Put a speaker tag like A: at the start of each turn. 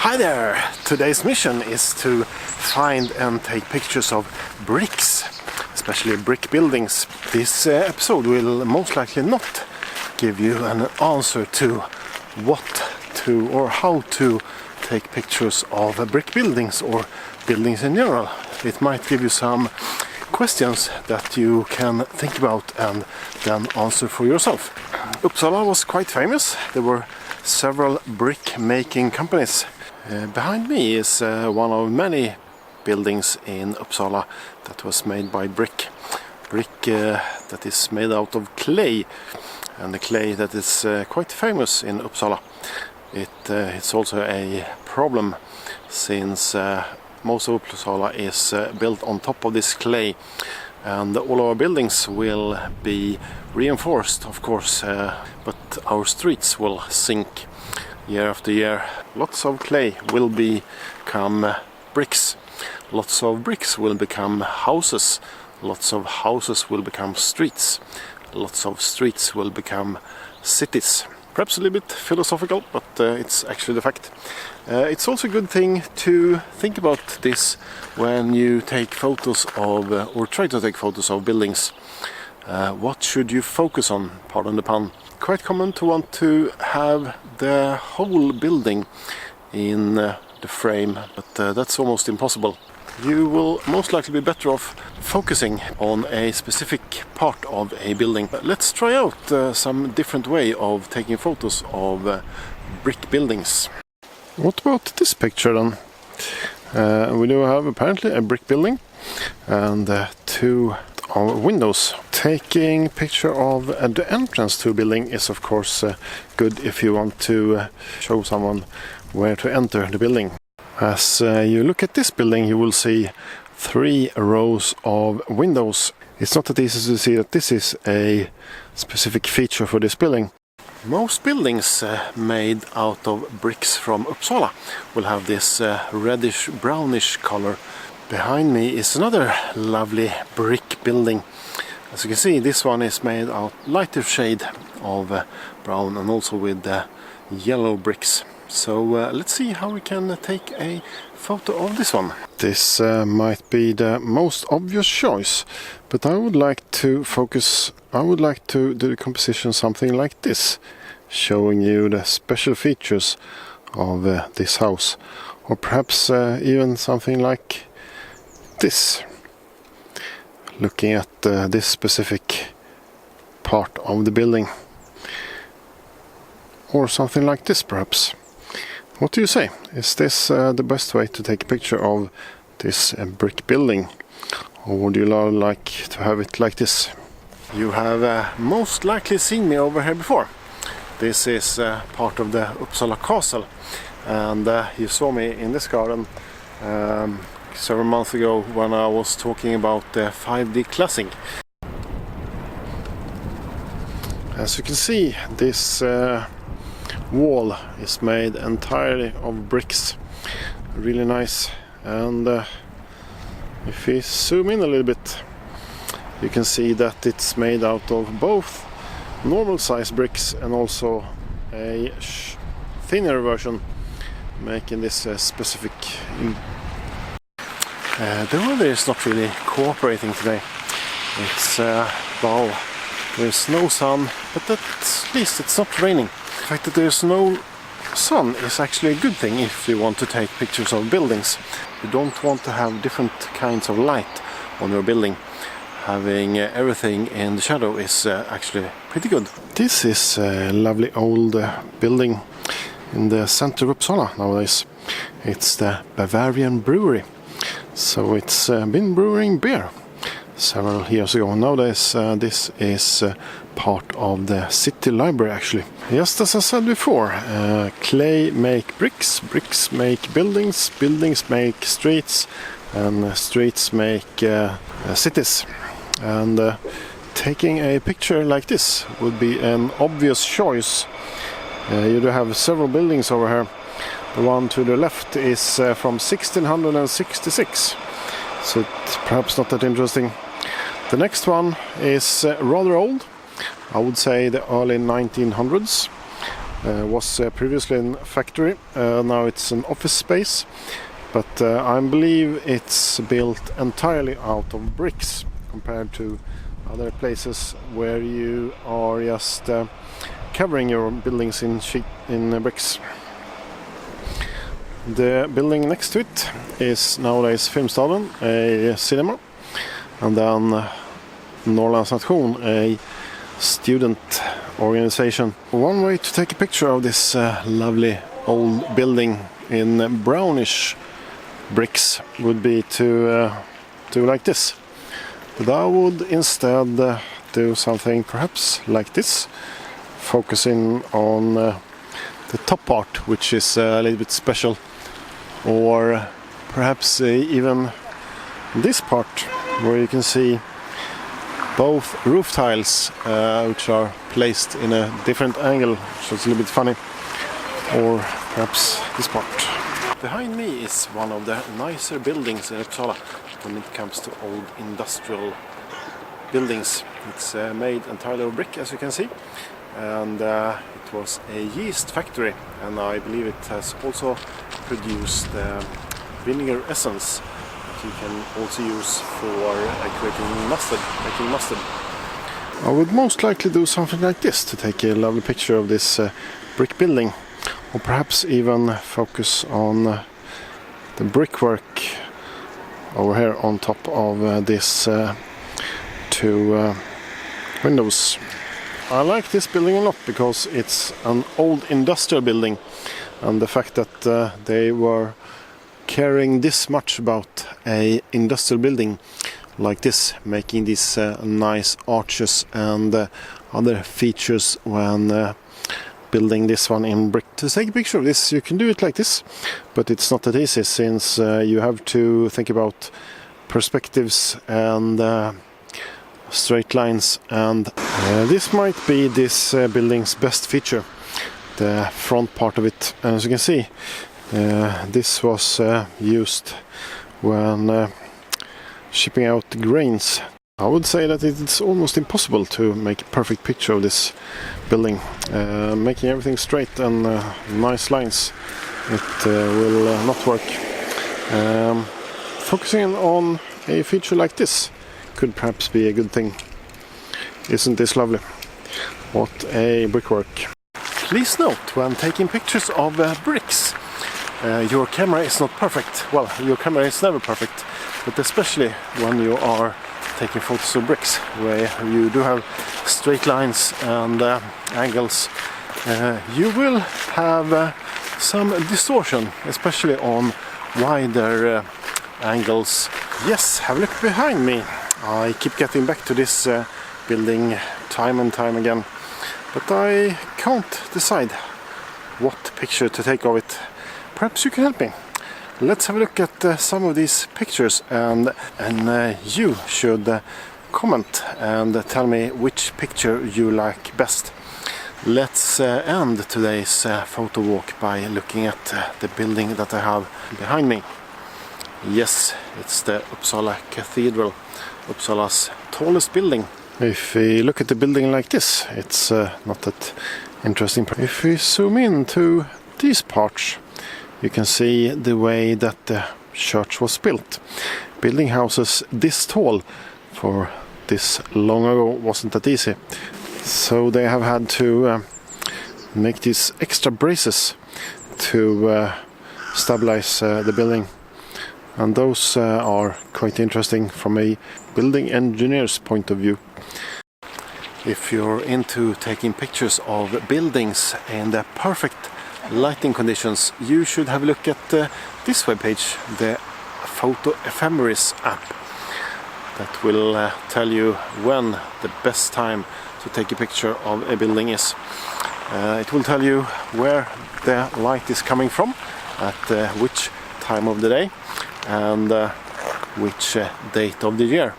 A: Hi there! Today's mission is to find and take pictures of bricks, especially brick buildings. This episode will most likely not give you an answer to what to or how to take pictures of brick buildings or buildings in general. It might give you some questions that you can think about and then answer for yourself. Uppsala was quite famous. There were several brick making companies. Behind me is one of many buildings in Uppsala that was made by brick. Brick that is made out of clay, and the clay that is quite famous in Uppsala. It's also a problem since most of Uppsala is built on top of this clay, and all our buildings will be reinforced, of course, but our streets will sink year after year. Lots of clay will become bricks, lots of bricks will become houses, lots of houses will become streets, lots of streets will become cities. Perhaps a little bit philosophical, but it's actually the fact. It's also a good thing to think about this when you take photos of, or try to take photos of buildings. What should you focus on? Pardon the pun. Quite common to want to have the whole building in the frame, but that's almost impossible. You will most likely be better off focusing on a specific part of a building. Let's try out some different way of taking photos of brick buildings. What about this picture then? We do have apparently a brick building and two windows. Taking picture of the entrance to a building is of course good if you want to show someone where to enter the building. As you look at this building, you will see 3 rows of windows. It's not that easy to see that this is a specific feature for this building. Most buildings made out of bricks from Uppsala will have this reddish brownish color. Behind me is another lovely brick building. As you can see, this one is made out lighter shade of brown and also with yellow bricks. So let's see how we can take a photo of this one. This might be the most obvious choice, but I would like to focus, I would like to do the composition something like this, showing you the special features of this house, or perhaps even something like this, looking at this specific part of the building, or something like this perhaps. What do you say? Is this the best way to take a picture of this brick building, or would you like to have it like this? You have most likely seen me over here before. This is part of the Uppsala castle, and you saw me in this garden several months ago when I was talking about 5D classing. As you can see, this wall is made entirely of bricks. Really nice. And if we zoom in a little bit, you can see that it's made out of both normal size bricks and also a thinner version, making this specific. The weather is not really cooperating today. It's dull. There's no sun, but at least it's not raining. The fact that there's no sun is actually a good thing if you want to take pictures of buildings. You don't want to have different kinds of light on your building. Having everything in the shadow is actually pretty good. This is a lovely old building in the center of Uppsala nowadays. It's the Bavarian Brewery. So it's been brewing beer several years ago. Nowadays this is part of the city library actually. Just as I said before, clay make bricks, bricks make buildings, buildings make streets, and streets make cities. And taking a picture like this would be an obvious choice. You do have several buildings over here. The one to the left is from 1666, so it's perhaps not that interesting. The next one is rather old. I would say the early 1900s. Was previously a factory, now it's an office space, but I believe it's built entirely out of bricks compared to other places where you are just covering your buildings in bricks. The building next to it is nowadays Filmstaden, a cinema, and then Norrlands Nation, a student organization. One way to take a picture of this lovely old building in brownish bricks would be to do like this. But I would instead do something perhaps like this, focusing on the top part, which is a little bit special, or perhaps even this part where you can see both roof tiles which are placed in a different angle, so it's a little bit funny, or perhaps this part. Behind me is one of the nicer buildings in Uppsala when it comes to old industrial buildings. It's made entirely of brick, as you can see, and it was a yeast factory, and I believe it has also produced vinegar essence that you can also use for creating mustard, making mustard. I would most likely do something like this to take a lovely picture of this brick building, or perhaps even focus on the brickwork over here on top of this two windows. I like this building a lot because it's an old industrial building, and the fact that they were caring this much about a industrial building like this, making these nice arches and other features when building this one in brick. To take a picture of this, you can do it like this, but it's not that easy, since you have to think about perspectives and straight lines, and this might be this building's best feature, the front part of it. And as you can see, this was used when shipping out grains. I would say that it's almost impossible to make a perfect picture of this building. Making everything straight and nice lines, it will not work. Focusing on a feature like this could perhaps be a good thing. Isn't this lovely? What a brickwork. Please note, when taking pictures of bricks, your camera is not perfect. Well, your camera is never perfect, but especially when you are taking photos of bricks, where you do have straight lines and angles, you will have some distortion, especially on wider angles. Yes, have a look behind me. I keep getting back to this building time and time again, but I can't decide what picture to take of it. Perhaps you can help me. Let's have a look at some of these pictures, and you should comment and tell me which picture you like best. Let's end today's photo walk by looking at the building that I have behind me. Yes, it's the Uppsala Cathedral, Uppsala's tallest building. If we look at the building like this, it's not that interesting. If we zoom in to these parts, you can see the way that the church was built. Building houses this tall for this long ago wasn't that easy. So they have had to make these extra braces to stabilize the building. And those are quite interesting from a building engineer's point of view. If you're into taking pictures of buildings in the perfect lighting conditions, you should have a look at this webpage, the Photo Ephemeris app, that will tell you when the best time to take a picture of a building is. It will tell you where the light is coming from, at which time of the day, and which date of the year.